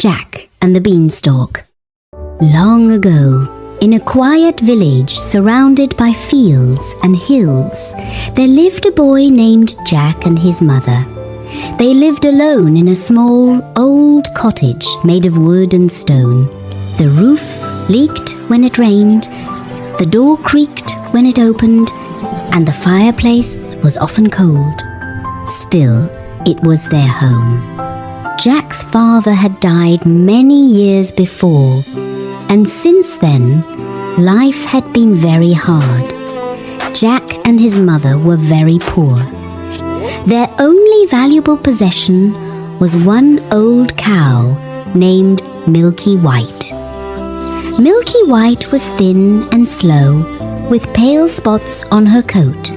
Jack and the Beanstalk. Long ago, in a quiet village surrounded by fields and hills, there lived a boy named Jack and his mother. They lived alone in a small, old cottage made of wood and stone. The roof leaked when it rained, the door creaked when it opened, and the fireplace was often cold. Still, it was their home. Jack's father had died many years before, and since then, life had been very hard. Jack and his mother were very poor. Their only valuable possession was one old cow named Milky White. Milky White was thin and slow, with pale spots on her coat.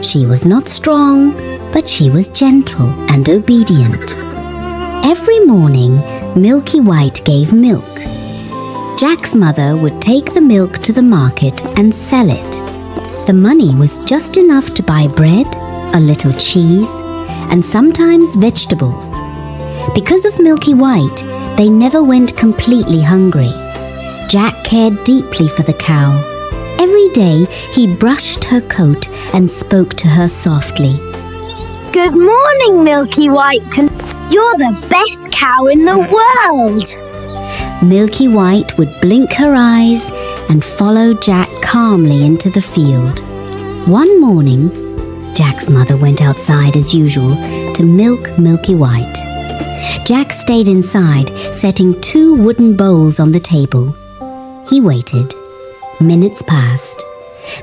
She was not strong, but she was gentle and obedient. Every morning, Milky White gave milk. Jack's mother would take the milk to the market and sell it. The money was just enough to buy bread, a little cheese, and sometimes vegetables. Because of Milky White, they never went completely hungry. Jack cared deeply for the cow. Every day he brushed her coat and spoke to her softly. Good morning, Milky White. You're the best cow in the world. Milky White would blink her eyes and follow Jack calmly into the field. One morning, Jack's mother went outside as usual to milk Milky White. Jack stayed inside, setting 2 wooden bowls on the table. He waited. Minutes passed.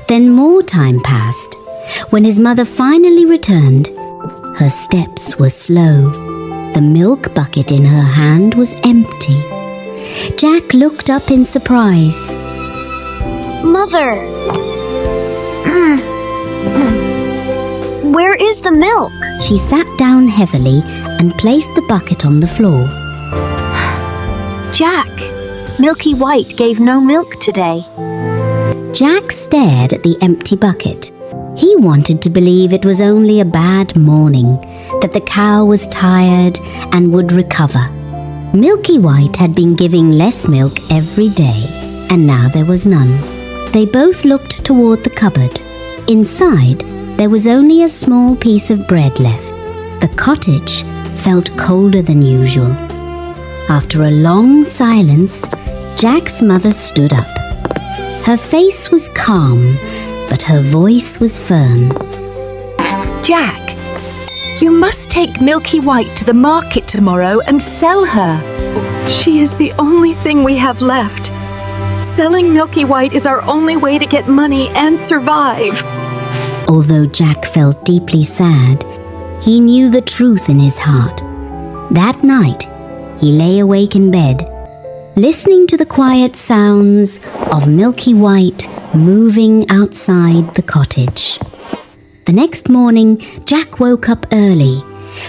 Then more time passed. When his mother finally returned, her steps were slow. The milk bucket in her hand was empty. Jack looked up in surprise. Mother! Where is the milk? She sat down heavily and placed the bucket on the floor. Jack, Milky White gave no milk today. Jack stared at the empty bucket. He wanted to believe it was only a bad morning, that the cow was tired and would recover. Milky White had been giving less milk every day, and now there was none. They both looked toward the cupboard. Inside, there was only a small piece of bread left. The cottage felt colder than usual. After a long silence, Jack's mother stood up. Her face was calm, but her voice was firm. Jack, you must take Milky White to the market tomorrow and sell her. She is the only thing we have left. Selling Milky White is our only way to get money and survive. Although Jack felt deeply sad, he knew the truth in his heart. That night, he lay awake in bed, listening to the quiet sounds of Milky White moving outside the cottage. The next morning, Jack woke up early.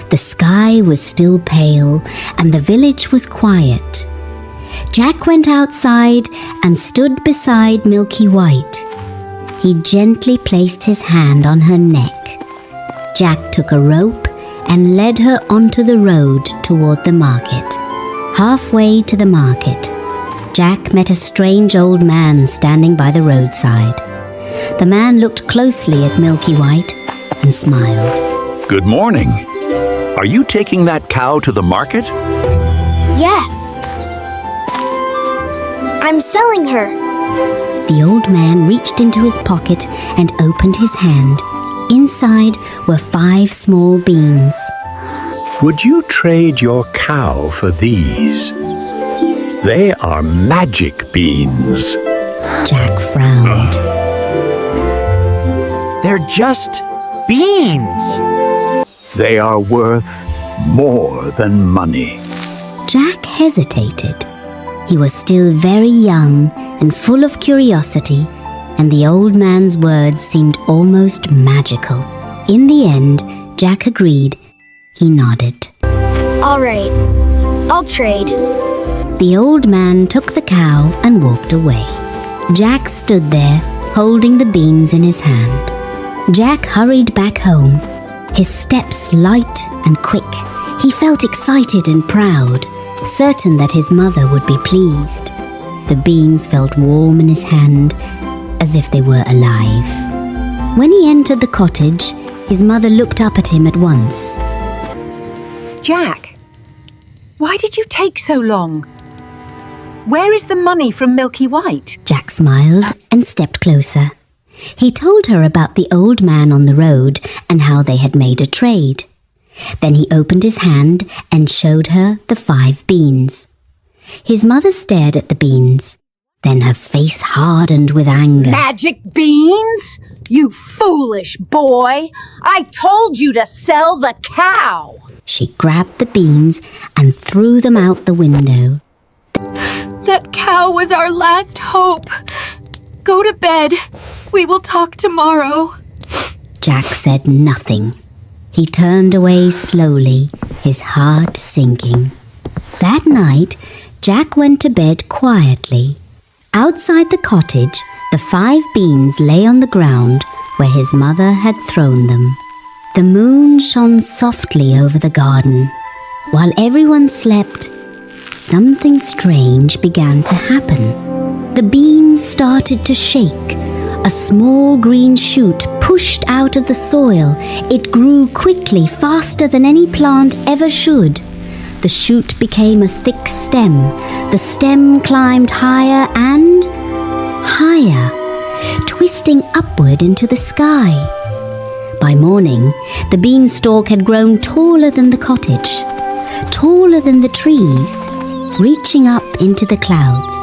The sky was still pale and the village was quiet. Jack went outside and stood beside Milky White. He gently placed his hand on her neck. Jack took a rope and led her onto the road toward the market. Halfway to the market, Jack met a strange old man standing by the roadside. The man looked closely at Milky White and smiled. Good morning. Are you taking that cow to the market? Yes. I'm selling her. The old man reached into his pocket and opened his hand. Inside were 5 small beans. Would you trade your cow for these? They are magic beans. Jack frowned. They're just beans. They are worth more than money. Jack hesitated. He was still very young and full of curiosity, and the old man's words seemed almost magical. In the end, Jack agreed. He nodded. All right, I'll trade. The old man took the cow and walked away. Jack stood there, holding the beans in his hand. Jack hurried back home, his steps light and quick. He felt excited and proud. certain that his mother would be pleased. The beans felt warm in his hand, as if they were alive. When he entered the cottage, his mother looked up at him at once. Jack, why did you take so long? Where is the money from Milky White? Jack smiled and stepped closer. He told her about the old man on the road and how they had made a trade. Then he opened his hand and showed her the 5 beans. His mother stared at the beans. Then her face hardened with anger. Magic beans? You foolish boy! I told you to sell the cow! She grabbed the beans and threw them out the window. That cow was our last hope. Go to bed. We will talk tomorrow. Jack said nothing. He turned away slowly, his heart sinking. That night, Jack went to bed quietly. Outside the cottage, the 5 beans lay on the ground where his mother had thrown them. The moon shone softly over the garden. While everyone slept, something strange began to happen. The beans started to shake. A small green shoot pushed out of the soil. It grew quickly, faster than any plant ever should. The shoot became a thick stem. The stem climbed higher and higher, twisting upward into the sky. By morning, the beanstalk had grown taller than the cottage, taller than the trees, reaching up into the clouds.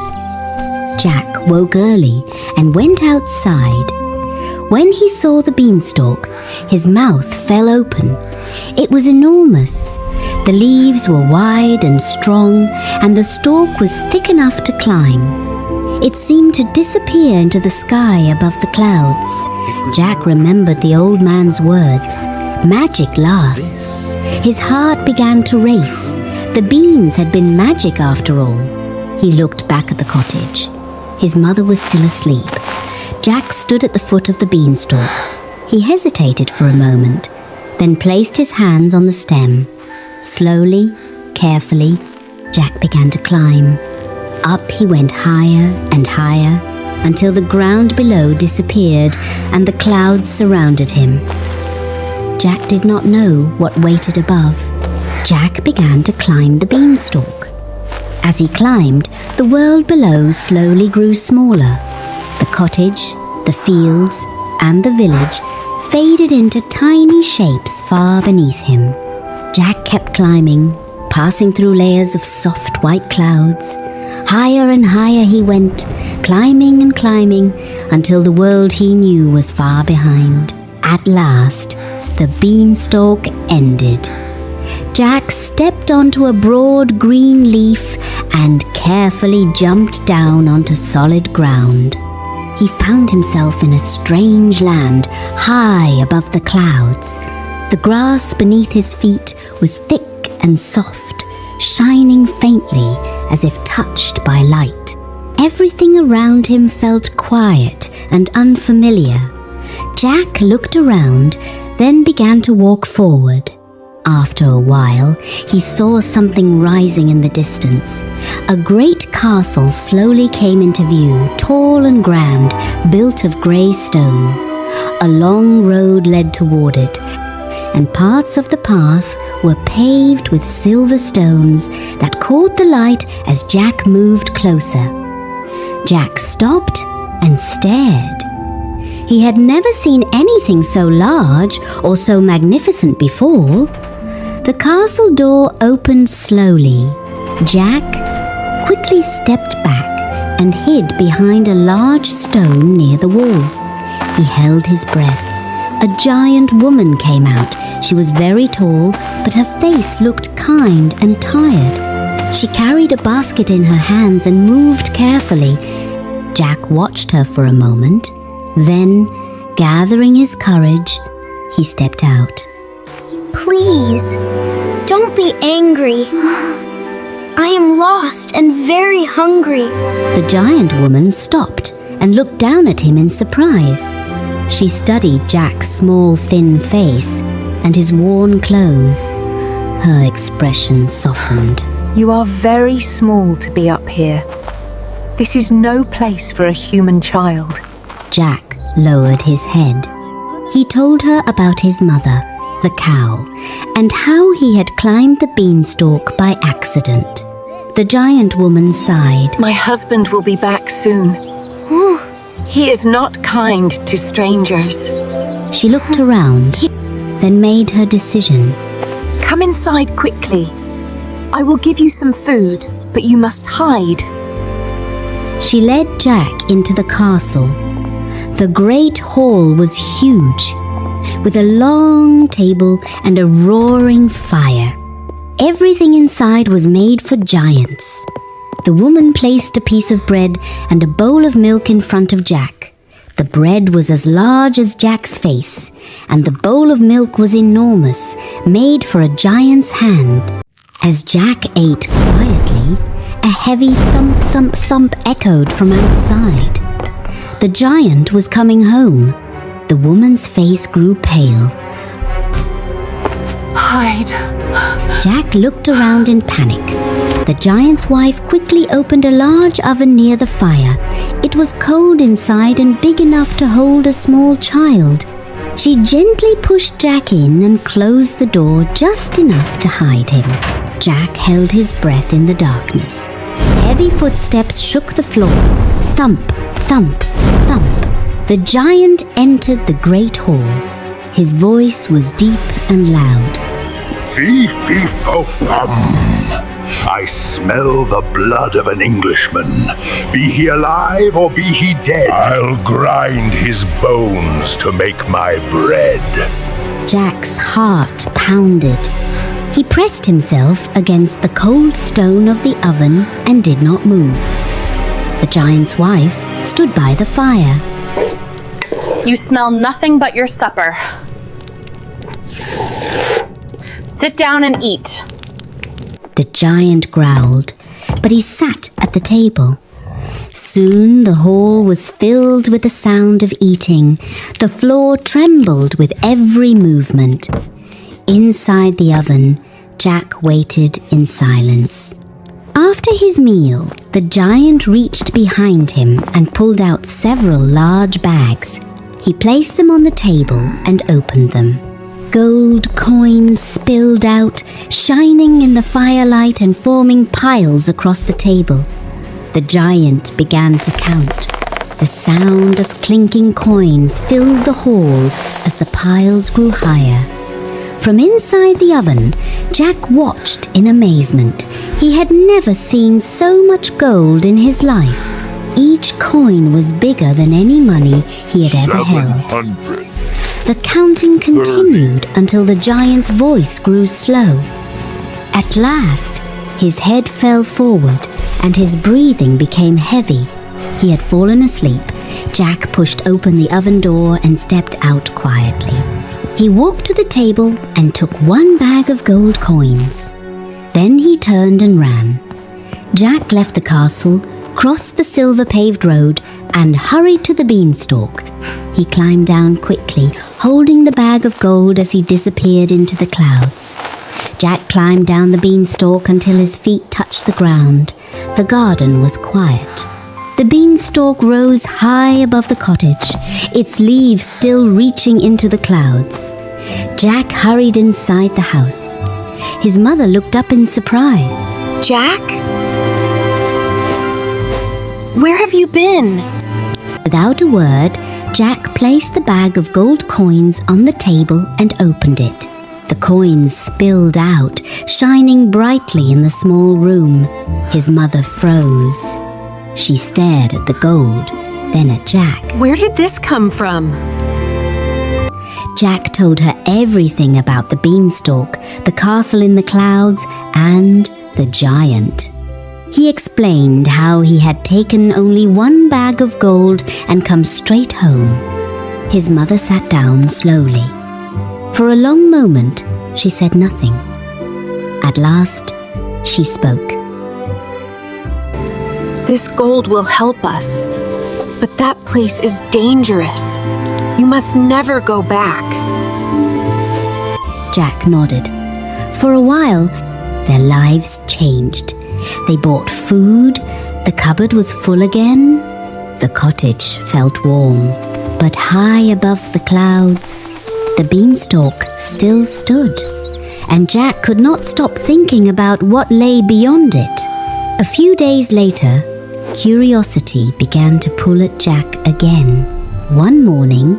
Jack woke early and went outside. When he saw the beanstalk, his mouth fell open. It was enormous. The leaves were wide and strong, and the stalk was thick enough to climb. It seemed to disappear into the sky above the clouds. Jack remembered the old man's words. Magic lasts. His heart began to race. The beans had been magic after all. He looked back at the cottage. His mother was still asleep. Jack stood at the foot of the beanstalk. He hesitated for a moment, then placed his hands on the stem. Slowly, carefully, Jack began to climb. Up he went higher and higher, until the ground below disappeared and the clouds surrounded him. Jack did not know what waited above. Jack began to climb the beanstalk. As he climbed, the world below slowly grew smaller. The cottage, the fields, and the village faded into tiny shapes far beneath him. Jack kept climbing, passing through layers of soft white clouds. Higher and higher he went, climbing and climbing, until the world he knew was far behind. At last, the beanstalk ended. Jack stepped onto a broad green leaf and carefully jumped down onto solid ground. He found himself in a strange land, high above the clouds. The grass beneath his feet was thick and soft, shining faintly as if touched by light. Everything around him felt quiet and unfamiliar. Jack looked around, then began to walk forward. After a while, he saw something rising in the distance. A great castle slowly came into view, tall and grand, built of grey stone. A long road led toward it, and parts of the path were paved with silver stones that caught the light as Jack moved closer. Jack stopped and stared. He had never seen anything so large or so magnificent before. The castle door opened slowly. Jack quickly stepped back and hid behind a large stone near the wall. He held his breath. A giant woman came out. She was very tall, but her face looked kind and tired. She carried a basket in her hands and moved carefully. Jack watched her for a moment. Then, gathering his courage, he stepped out. Please, don't be angry. I am lost and very hungry. The giant woman stopped and looked down at him in surprise. She studied Jack's small, thin face and his worn clothes. Her expression softened. You are very small to be up here. This is no place for a human child. Jack lowered his head. He told her about his mother, the cow, and how he had climbed the beanstalk by accident. The giant woman sighed. My husband will be back soon. He is not kind to strangers. She looked around, then made her decision. Come inside quickly. I will give you some food, but you must hide. She led Jack into the castle. The great hall was huge, with a long table and a roaring fire. Everything inside was made for giants. The woman placed a piece of bread and a bowl of milk in front of Jack. The bread was as large as Jack's face, and the bowl of milk was enormous, made for a giant's hand. As Jack ate quietly, a heavy thump, thump, thump echoed from outside. The giant was coming home. The woman's face grew pale. Hide. Jack looked around in panic. The giant's wife quickly opened a large oven near the fire. It was cold inside and big enough to hold a small child. She gently pushed Jack in and closed the door just enough to hide him. Jack held his breath in the darkness. Heavy footsteps shook the floor. Thump, thump, thump. The giant entered the great hall. His voice was deep and loud. Fee-fee-fo-fum. I smell the blood of an Englishman. Be he alive or be he dead, I'll grind his bones to make my bread. Jack's heart pounded. He pressed himself against the cold stone of the oven and did not move. The giant's wife stood by the fire. You smell nothing but your supper. Sit down and eat. The giant growled, but he sat at the table. Soon the hall was filled with the sound of eating. The floor trembled with every movement. Inside the oven, Jack waited in silence. After his meal, the giant reached behind him and pulled out several large bags. He placed them on the table and opened them. Gold coins spilled out, shining in the firelight and forming piles across the table. The giant began to count. The sound of clinking coins filled the hall as the piles grew higher. From inside the oven, Jack watched in amazement. He had never seen so much gold in his life. Each coin was bigger than any money he had ever held. 700. The counting continued until the giant's voice grew slow. At last, his head fell forward and his breathing became heavy. He had fallen asleep. Jack pushed open the oven door and stepped out quietly. He walked to the table and took one bag of gold coins. Then he turned and ran. Jack left the castle, crossed the silver-paved road, and hurried to the beanstalk. He climbed down quickly, holding the bag of gold as he disappeared into the clouds. Jack climbed down the beanstalk until his feet touched the ground. The garden was quiet. The beanstalk rose high above the cottage, its leaves still reaching into the clouds. Jack hurried inside the house. His mother looked up in surprise. Jack? Where have you been? Without a word, Jack placed the bag of gold coins on the table and opened it. The coins spilled out, shining brightly in the small room. His mother froze. She stared at the gold, then at Jack. Where did this come from? Jack told her everything about the beanstalk, the castle in the clouds, and the giant. He explained how he had taken only one bag of gold and come straight home. His mother sat down slowly. For a long moment, she said nothing. At last, she spoke. This gold will help us, but that place is dangerous. You must never go back. Jack nodded. For a while, their lives changed. They bought food, the cupboard was full again, the cottage felt warm. But high above the clouds, the beanstalk still stood, and Jack could not stop thinking about what lay beyond it. A few days later, curiosity began to pull at Jack again. One morning,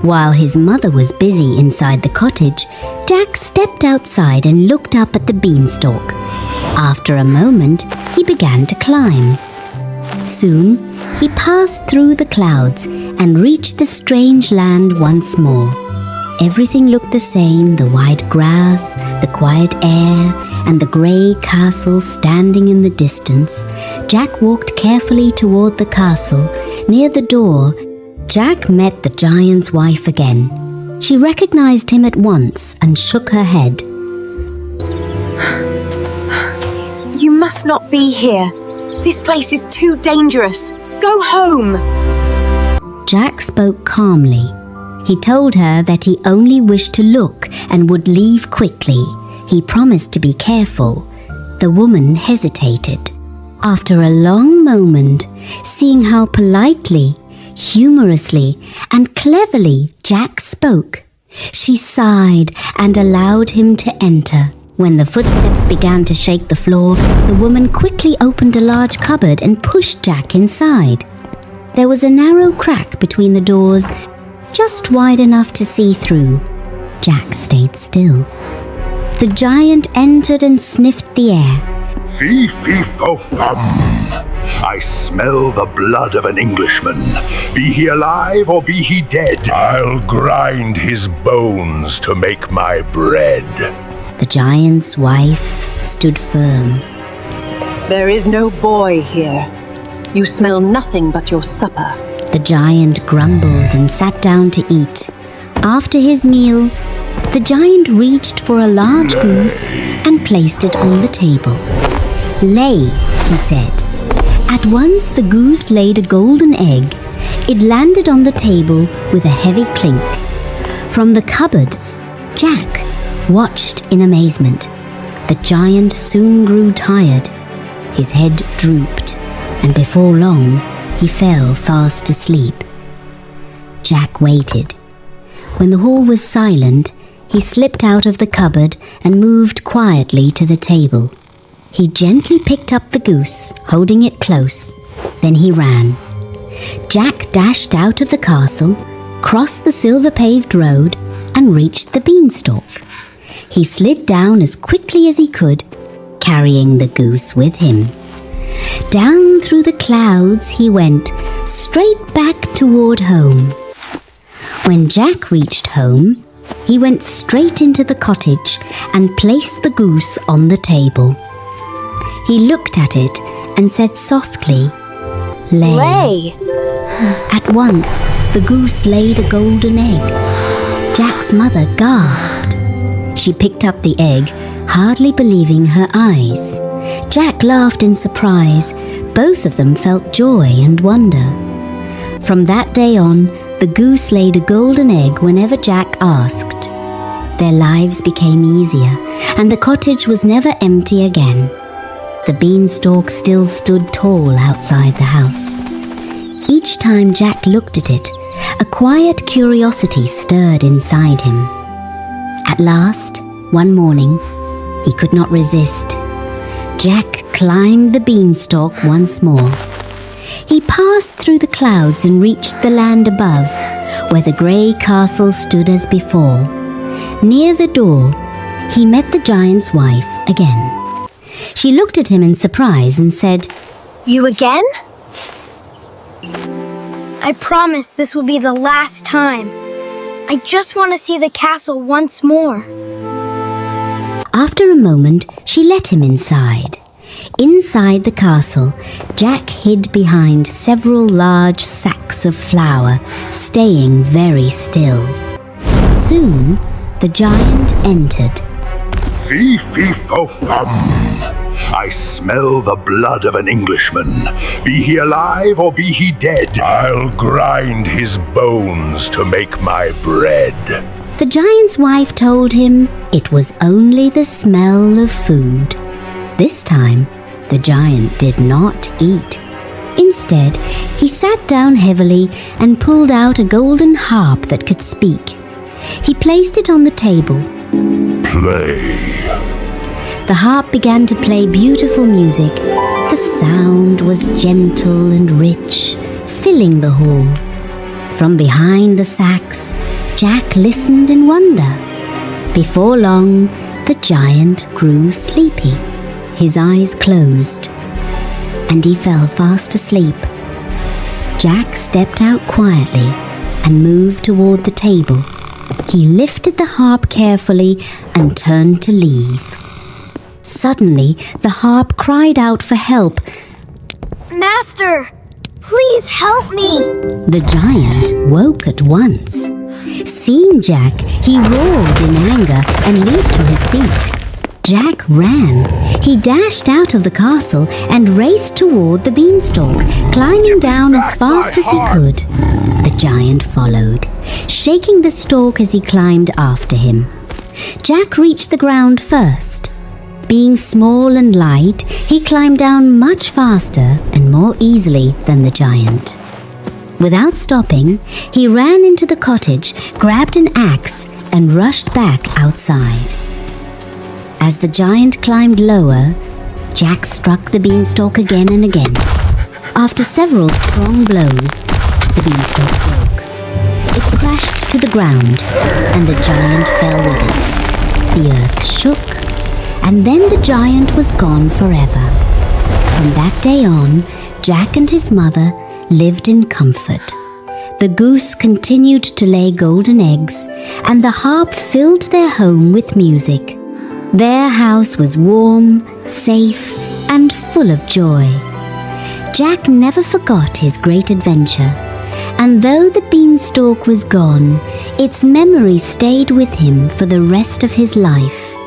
while his mother was busy inside the cottage, Jack stepped outside and looked up at the beanstalk. After a moment, he began to climb. Soon, he passed through the clouds and reached the strange land once more. Everything looked the same, the wide grass, the quiet air, and the grey castle standing in the distance. Jack walked carefully toward the castle. Near the door, Jack met the giant's wife again. She recognized him at once and shook her head. You must not be here. This place is too dangerous. Go home. Jack spoke calmly. He told her that he only wished to look and would leave quickly. He promised to be careful. The woman hesitated. After a long moment, seeing how politely, humorously, and cleverly Jack spoke, she sighed and allowed him to enter. When the footsteps began to shake the floor, the woman quickly opened a large cupboard and pushed Jack inside. There was a narrow crack between the doors, just wide enough to see through. Jack stayed still. The giant entered and sniffed the air. Fee-fee-fo-fum. I smell the blood of an Englishman. Be he alive or be he dead, I'll grind his bones to make my bread. The giant's wife stood firm. There is no boy here. You smell nothing but your supper. The giant grumbled and sat down to eat. After his meal, the giant reached for a large goose and placed it on the table. Lay, he said. At once the goose laid a golden egg. It landed on the table with a heavy clink. From the cupboard, Jack watched in amazement. The giant soon grew tired. His head drooped, and before long, he fell fast asleep. Jack waited. When the hall was silent, he slipped out of the cupboard and moved quietly to the table. He gently picked up the goose, holding it close. Then he ran. Jack dashed out of the castle, crossed the silver-paved road, and reached the beanstalk. He slid down as quickly as he could, carrying the goose with him. Down through the clouds he went, straight back toward home. When Jack reached home, he went straight into the cottage and placed the goose on the table. He looked at it and said softly, "Lay." Lay. At once, the goose laid a golden egg. Jack's mother gasped. She picked up the egg, hardly believing her eyes. Jack laughed in surprise. Both of them felt joy and wonder. From that day on, the goose laid a golden egg whenever Jack asked. Their lives became easier, and the cottage was never empty again. The beanstalk still stood tall outside the house. Each time Jack looked at it, a quiet curiosity stirred inside him. At last, one morning, he could not resist. Jack climbed the beanstalk once more. He passed through the clouds and reached the land above, where the grey castle stood as before. Near the door, he met the giant's wife again. She looked at him in surprise and said, You again? I promise this will be the last time. I just want to see the castle once more. After a moment, she let him inside. Inside the castle, Jack hid behind several large sacks of flour, staying very still. Soon, the giant entered. Fee-fee-fo-fum. I smell the blood of an Englishman. Be he alive or be he dead, I'll grind his bones to make my bread. The giant's wife told him it was only the smell of food. This time, the giant did not eat. Instead, he sat down heavily and pulled out a golden harp that could speak. He placed it on the table. Play. The harp began to play beautiful music. The sound was gentle and rich, filling the hall. From behind the sacks, Jack listened in wonder. Before long, the giant grew sleepy. His eyes closed, and he fell fast asleep. Jack stepped out quietly and moved toward the table. He lifted the harp carefully and turned to leave. Suddenly, the harp cried out for help. Master, please help me! The giant woke at once. Seeing Jack, he roared in anger and leaped to his feet. Jack ran. He dashed out of the castle and raced toward the beanstalk, climbing down as fast as he could. The giant followed, shaking the stalk as he climbed after him. Jack reached the ground first. Being small and light, he climbed down much faster and more easily than the giant. Without stopping, he ran into the cottage, grabbed an axe, and rushed back outside. As the giant climbed lower, Jack struck the beanstalk again and again. After several strong blows, the beanstalk broke. It crashed to the ground, and the giant fell with it. The earth shook, and then the giant was gone forever. From that day on, Jack and his mother lived in comfort. The goose continued to lay golden eggs, and the harp filled their home with music. Their house was warm, safe, and full of joy. Jack never forgot his great adventure, and though the beanstalk was gone, its memory stayed with him for the rest of his life.